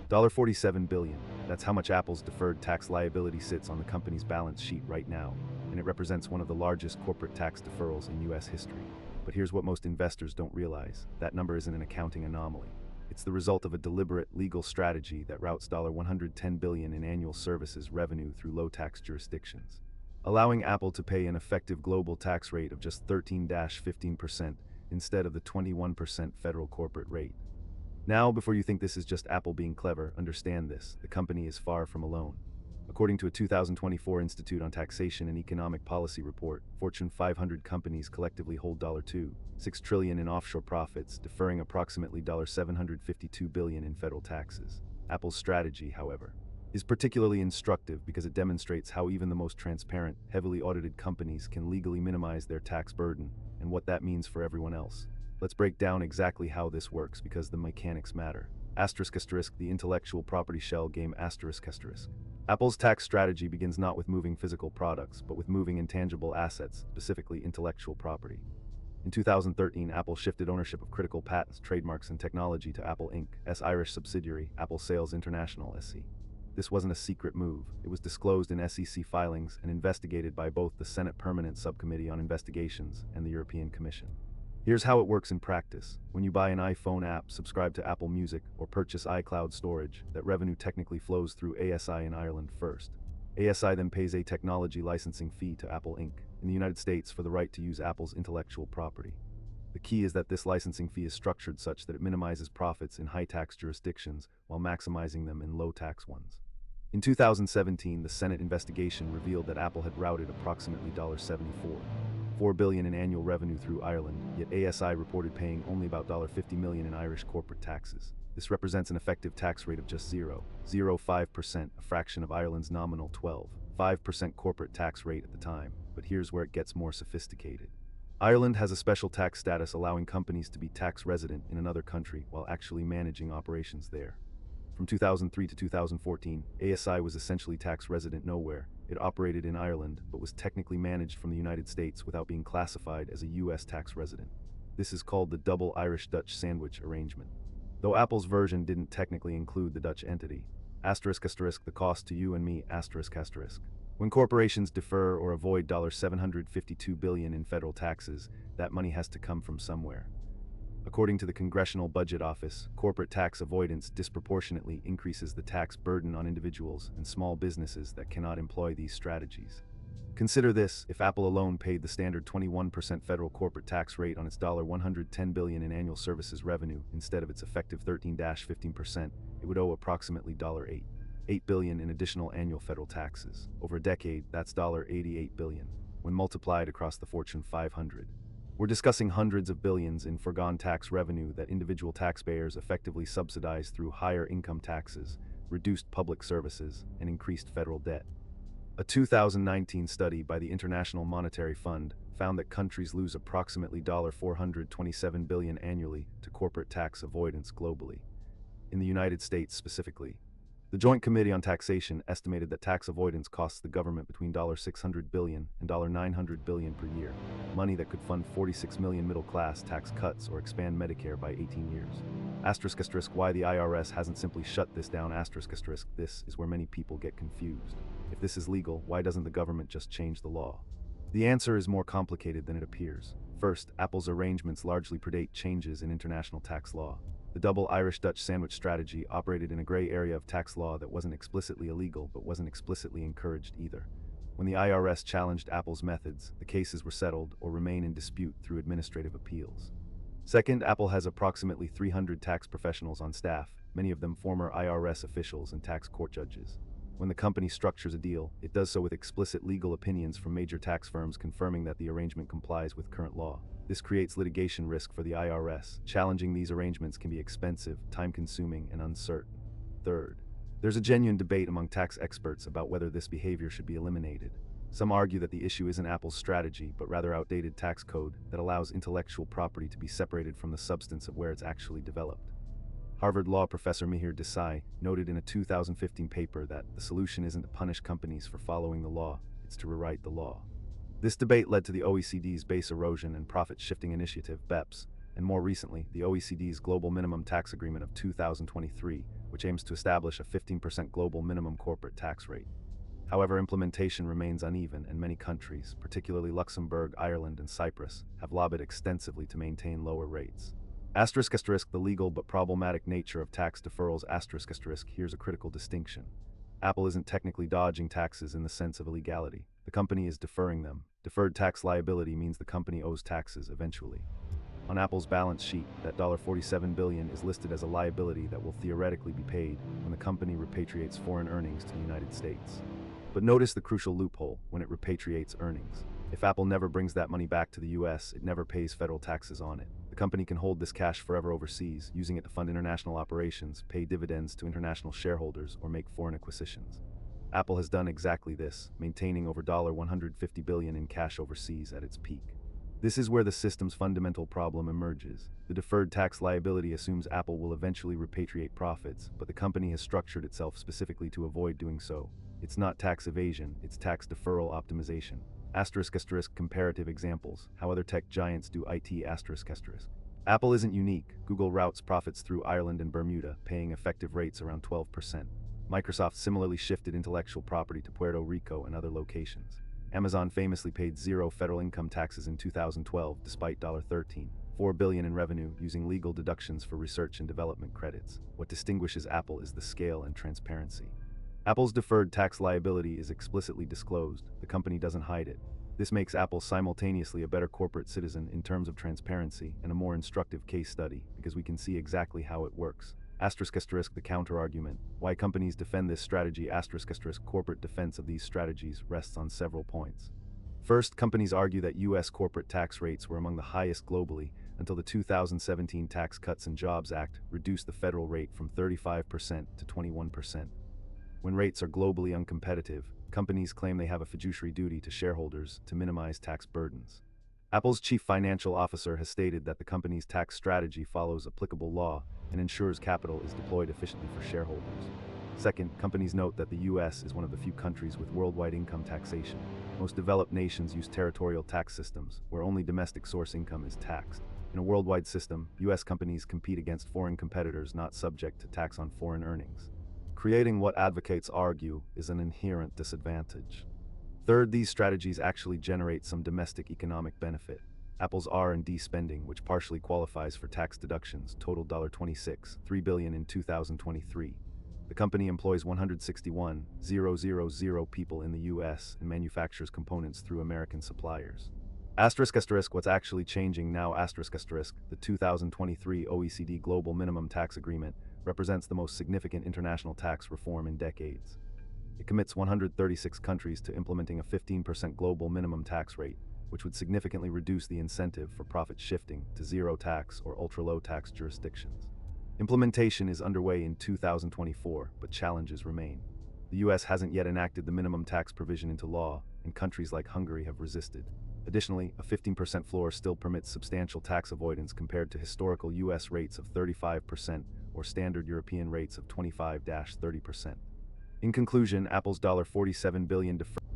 $47 billion. That's how much Apple's deferred tax liability sits on the company's balance sheet right now, and it represents one of the largest corporate tax deferrals in US history. But here's what most investors don't realize. That number isn't an accounting anomaly. It's the result of a deliberate legal strategy that routes $110 billion in annual services revenue through low-tax jurisdictions, allowing Apple to pay an effective global tax rate of just 13-15% instead of the 21% federal corporate rate. Now, before you think this is just Apple being clever, understand this: the company is far from alone. According to a 2024 Institute on Taxation and Economic Policy report, Fortune 500 companies collectively hold $2.6 trillion in offshore profits, deferring approximately $752 billion in federal taxes. Apple's strategy, however, is particularly instructive because it demonstrates how even the most transparent, heavily audited companies can legally minimize their tax burden and what that means for everyone else. Let's break down exactly how this works because the mechanics matter. The intellectual property shell game ***. Apple's tax strategy begins not with moving physical products, but with moving intangible assets, specifically intellectual property. In 2013, Apple shifted ownership of critical patents, trademarks, and technology to Apple Inc.'s Irish subsidiary, Apple Sales International SC. This wasn't a secret move. It was disclosed in SEC filings and investigated by both the Senate Permanent Subcommittee on Investigations and the European Commission. Here's how it works in practice. When you buy an iPhone app, subscribe to Apple Music, or purchase iCloud storage, that revenue technically flows through ASI in Ireland first. ASI then pays a technology licensing fee to Apple Inc. in the United States for the right to use Apple's intellectual property. The key is that this licensing fee is structured such that it minimizes profits in high-tax jurisdictions while maximizing them in low-tax ones. In 2017, the Senate investigation revealed that Apple had routed approximately $4 billion in annual revenue through Ireland, yet ASI reported paying only about $50 million in Irish corporate taxes. This represents an effective tax rate of just 0.05%, a fraction of Ireland's nominal 12.5% corporate tax rate at the time. But here's where it gets more sophisticated. Ireland has a special tax status allowing companies to be tax resident in another country while actually managing operations there. From 2003 to 2014, ASI was essentially tax resident nowhere. It operated in Ireland, but was technically managed from the United States without being classified as a US tax resident. This is called the double Irish-Dutch sandwich arrangement. Though Apple's version didn't technically include the Dutch entity. The cost to you and me, ***. When corporations defer or avoid $752 billion in federal taxes, that money has to come from somewhere. According to the Congressional Budget Office, corporate tax avoidance disproportionately increases the tax burden on individuals and small businesses that cannot employ these strategies. Consider this: if Apple alone paid the standard 21% federal corporate tax rate on its $110 billion in annual services revenue instead of its effective 13-15%, it would owe approximately $8 billion in additional annual federal taxes. Over a decade, that's $88 billion, when multiplied across the Fortune 500. We're discussing hundreds of billions in foregone tax revenue that individual taxpayers effectively subsidize through higher income taxes, reduced public services, and increased federal debt. A 2019 study by the International Monetary Fund found that countries lose approximately $427 billion annually to corporate tax avoidance globally. In the United States specifically, the Joint Committee on Taxation estimated that tax avoidance costs the government between $600 billion and $900 billion per year, money that could fund 46 million middle-class tax cuts or expand Medicare by 18 years. Why the IRS hasn't simply shut this down. This is where many people get confused. If this is legal, why doesn't the government just change the law? The answer is more complicated than it appears. First, Apple's arrangements largely predate changes in international tax law. The double Irish-Dutch sandwich strategy operated in a gray area of tax law that wasn't explicitly illegal but wasn't explicitly encouraged either. When the IRS challenged Apple's methods, the cases were settled or remain in dispute through administrative appeals. Second, Apple has approximately 300 tax professionals on staff, many of them former IRS officials and tax court judges. When the company structures a deal, it does so with explicit legal opinions from major tax firms confirming that the arrangement complies with current law. This creates litigation risk for the IRS. Challenging these arrangements can be expensive, time-consuming, and uncertain. Third, there's a genuine debate among tax experts about whether this behavior should be eliminated. Some argue that the issue isn't Apple's strategy, but rather outdated tax code that allows intellectual property to be separated from the substance of where it's actually developed. Harvard Law professor Mihir Desai noted in a 2015 paper that the solution isn't to punish companies for following the law, it's to rewrite the law. This debate led to the OECD's Base Erosion and Profit Shifting Initiative, BEPS, and more recently, the OECD's Global Minimum Tax Agreement of 2023, which aims to establish a 15% global minimum corporate tax rate. However, implementation remains uneven, and many countries, particularly Luxembourg, Ireland, and Cyprus, have lobbied extensively to maintain lower rates. The legal but problematic nature of tax deferrals. Here's a critical distinction. Apple isn't technically dodging taxes in the sense of illegality. The company is deferring them. Deferred tax liability means the company owes taxes eventually. On Apple's balance sheet, that $47 billion is listed as a liability that will theoretically be paid when the company repatriates foreign earnings to the United States. But notice the crucial loophole: when it repatriates earnings. If Apple never brings that money back to the US, it never pays federal taxes on it. The company can hold this cash forever overseas, using it to fund international operations, pay dividends to international shareholders, or make foreign acquisitions. Apple has done exactly this, maintaining over $150 billion in cash overseas at its peak. This is where the system's fundamental problem emerges. The deferred tax liability assumes Apple will eventually repatriate profits, but the company has structured itself specifically to avoid doing so. It's not tax evasion, it's tax deferral optimization. Comparative examples: how other tech giants do it. Apple isn't unique. Google routes profits through Ireland and Bermuda, paying effective rates around 12%. Microsoft similarly shifted intellectual property to Puerto Rico and other locations. Amazon famously paid zero federal income taxes in 2012 despite $13.4 billion in revenue, using legal deductions for research and development credits. What distinguishes Apple is the scale and transparency. Apple's deferred tax liability is explicitly disclosed. The company doesn't hide it. This makes Apple simultaneously a better corporate citizen in terms of transparency and a more instructive case study, because we can see exactly how it works. The counter-argument. Why companies defend this strategy. Corporate defense of these strategies rests on several points. First, companies argue that U.S. corporate tax rates were among the highest globally until the 2017 Tax Cuts and Jobs Act reduced the federal rate from 35% to 21%. When rates are globally uncompetitive, companies claim they have a fiduciary duty to shareholders to minimize tax burdens. Apple's chief financial officer has stated that the company's tax strategy follows applicable law and ensures capital is deployed efficiently for shareholders. Second, companies note that the U.S. is one of the few countries with worldwide income taxation. Most developed nations use territorial tax systems, where only domestic source income is taxed. In a worldwide system, U.S. companies compete against foreign competitors not subject to tax on foreign earnings, creating what advocates argue is an inherent disadvantage. Third, these strategies actually generate some domestic economic benefit. Apple's R&D spending, which partially qualifies for tax deductions, totaled $26.3 billion in 2023. The company employs 161,000 people in the U.S. and manufactures components through American suppliers. What's actually changing now? The 2023 OECD Global Minimum Tax Agreement represents the most significant international tax reform in decades. It commits 136 countries to implementing a 15% global minimum tax rate, which would significantly reduce the incentive for profit shifting to zero tax or ultra-low tax jurisdictions. Implementation is underway in 2024, but challenges remain. The U.S. hasn't yet enacted the minimum tax provision into law, and countries like Hungary have resisted. Additionally, a 15% floor still permits substantial tax avoidance compared to historical U.S. rates of 35% or standard European rates of 25-30%. In conclusion, Apple's $47 billion deferred